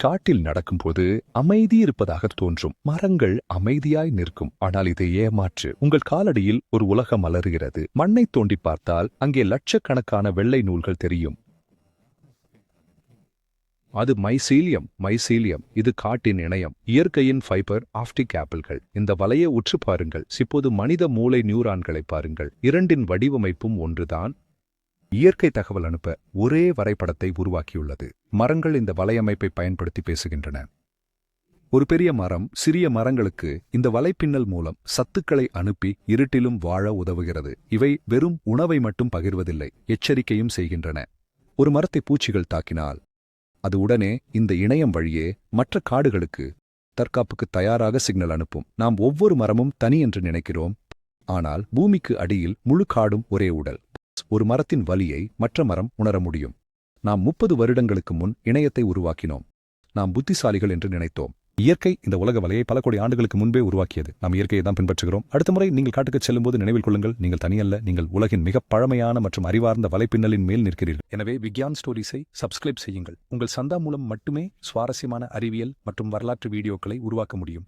காட்டில் நடக்கும்போது அமைதி இருப்பதாக தோன்றும். மரங்கள் அமைதியாய் நிற்கும். ஆனால் இதை ஏமாற்று. உங்கள் காலடியில் ஒரு உலகம் மலருகிறது. மண்ணை தோண்டி பார்த்தால் அங்கே லட்சக்கணக்கான வெள்ளை நூல்கள் தெரியும். அது மைசீலியம். மைசீலியம் இது காட்டின் இணையம். இயற்கையின் ஃபைபர் ஆப்டிக் ஆப்பிள்கள். இந்த வலையை உற்று பாருங்கள். இப்போது மனித மூளை நியூரான்களை பாருங்கள். இரண்டின் வடிவமைப்பும் ஒன்றுதான். இயற்கை தகவல் அனுப்ப ஒரே வரைபடத்தை உருவாக்கியுள்ளது. மரங்கள் இந்த வலையமைப்பை பயன்படுத்தி பேசுகின்றன. ஒரு பெரிய மரம் சிறிய மரங்களுக்கு இந்த வலைப்பின்னல் மூலம் சத்துக்களை அனுப்பி இருட்டிலும் வாழ உதவுகிறது. இவை வெறும் உணவை மட்டும் பகிர்வதில்லை, எச்சரிக்கையும் செய்கின்றன. ஒரு மரத்தை பூச்சிகள் தாக்கினால் அது உடனே இந்த இணையம் வழியே மற்ற காடுகளுக்கு தற்காப்புக்கு தயாராக சிக்னல் அனுப்பும். நாம் ஒவ்வொரு மரமும் தனி என்று நினைக்கிறோம், ஆனால் பூமிக்கு அடியில் முழு காடும் ஒரே உடல். ஒரு மரத்தின் வலியை மற்ற மரம் உணர முடியும். நாம் 30 வருடங்களுக்கு முன் இணையத்தை உருவாக்கினோம். நாம் புத்திசாலிகள் என்று நினைத்தோம். இயற்கை இந்த உலக வலையை பல கோடி ஆண்டுகளுக்கு முன்பே உருவாக்கியது. நாம் இயற்கையை தான் பின்பற்றுகிறோம். அடுத்த முறை நீங்கள் காட்டுக்குச் செல்லும்போது நினைவில் கொள்ளுங்கள், நீங்கள் தனியல்ல. நீங்கள் உலகின் மிக பழமையான மற்றும் அறிவார்ந்த வலைப்பின்னலின் மேல் நிற்கிறீர்கள். எனவே விக்யான் ஸ்டோரிஸை சப்ஸ்கிரைப் செய்யுங்கள். உங்கள் சந்தா மூலம் மட்டுமே சுவாரஸ்யமான அறிவியல் மற்றும் வரலாற்று வீடியோக்களை உருவாக்க முடியும்.